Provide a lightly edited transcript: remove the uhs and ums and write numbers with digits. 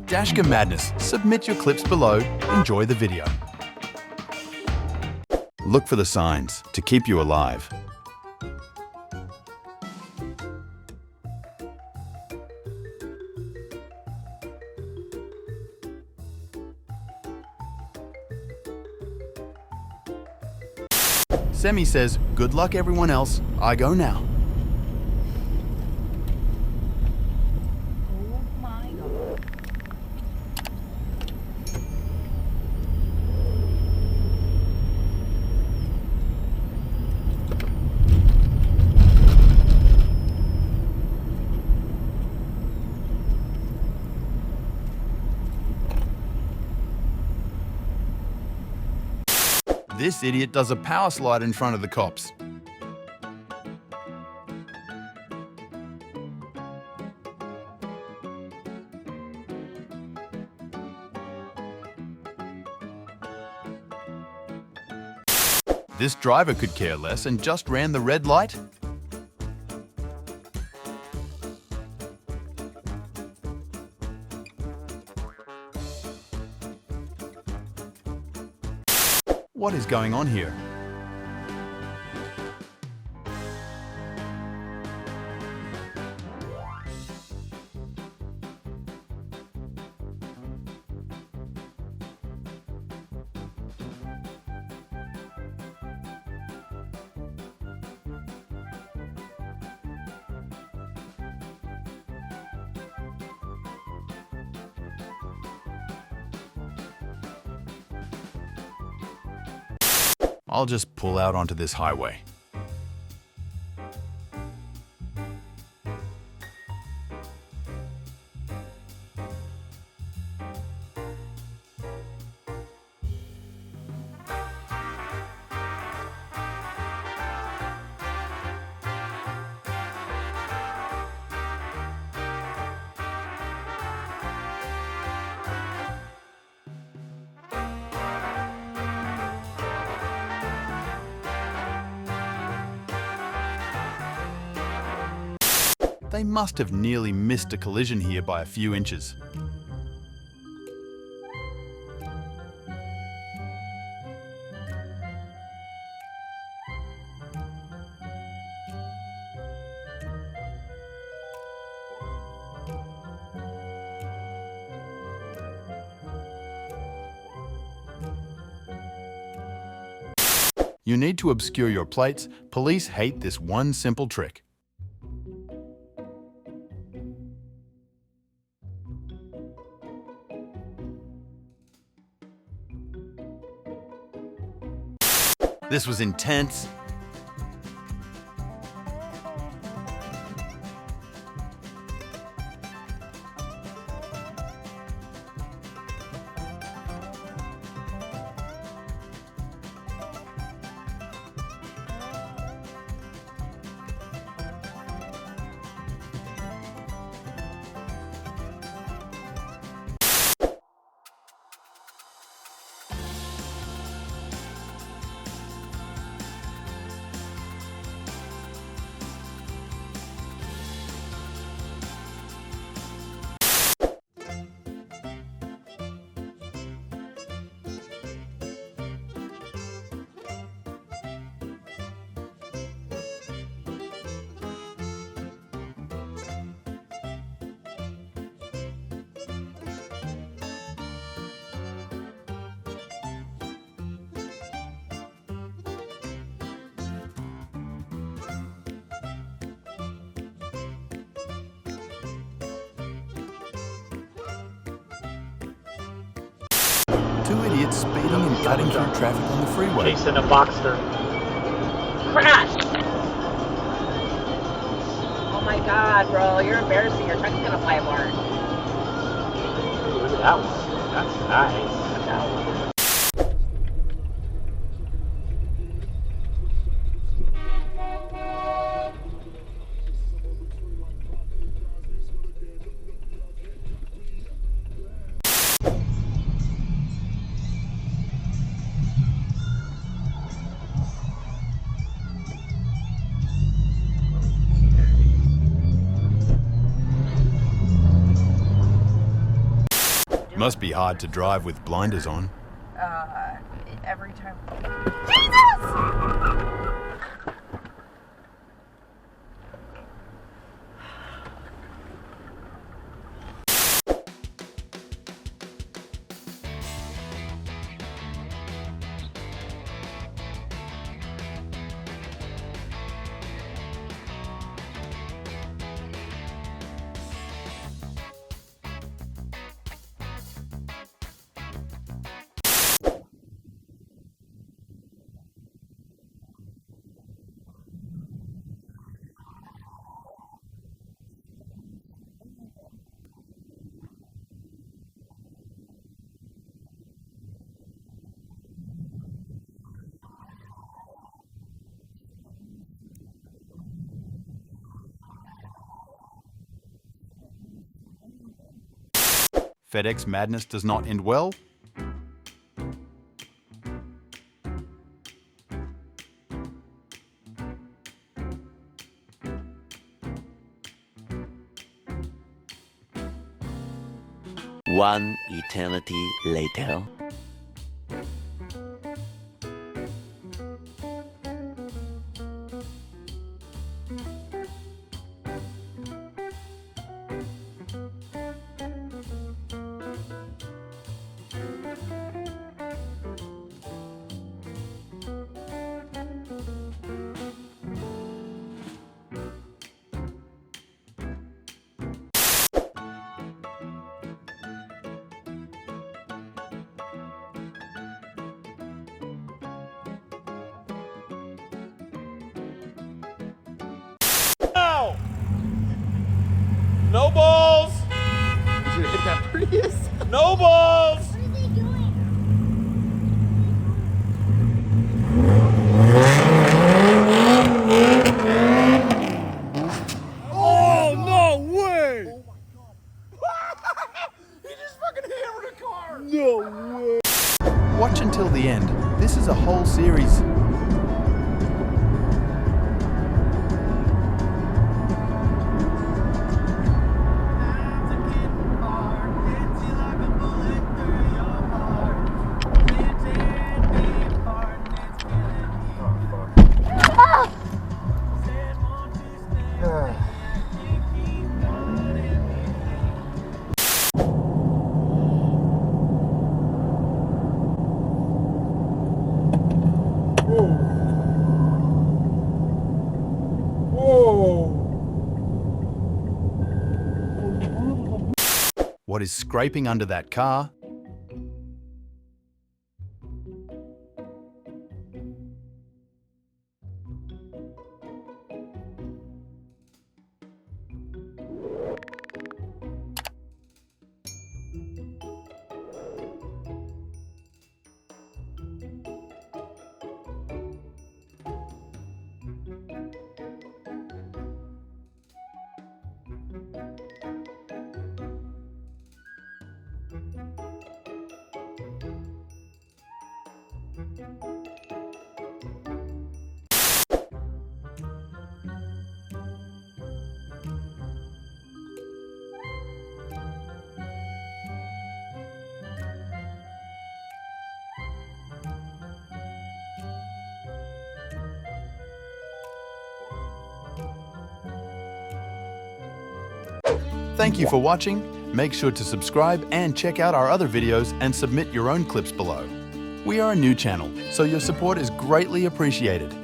Dashcam Madness. Submit your clips below. Enjoy the video. Look for the signs to keep you alive. Semi says, "Good luck everyone else, I go now." Oh my God. This idiot does a power slide in front of the cops. This driver could care less and just ran the red light. What is going on here? I'll just pull out onto this highway. They must have nearly missed a collision here by a few inches. You need to obscure your plates. Police hate this one simple trick. This was intense. Two idiots speeding and cutting through traffic on the freeway. Chasing a Boxster. Crash! Oh my God, bro, you're embarrassing. Your truck's gonna fly apart. Look at that one. That's nice. Look at that one. Must be hard to drive with blinders on. Every time. Jesus! FedEx madness does not end well. One eternity later. No balls! You should hit that Prius. No balls! What are they doing? Oh, no way! Oh my god. He just fucking hammered a car! No way! Watch until the end. This is a whole series. What is scraping under that car? Thank you for watching. Make sure to subscribe and check out our other videos and submit your own clips below. We are a new channel, so your support is greatly appreciated.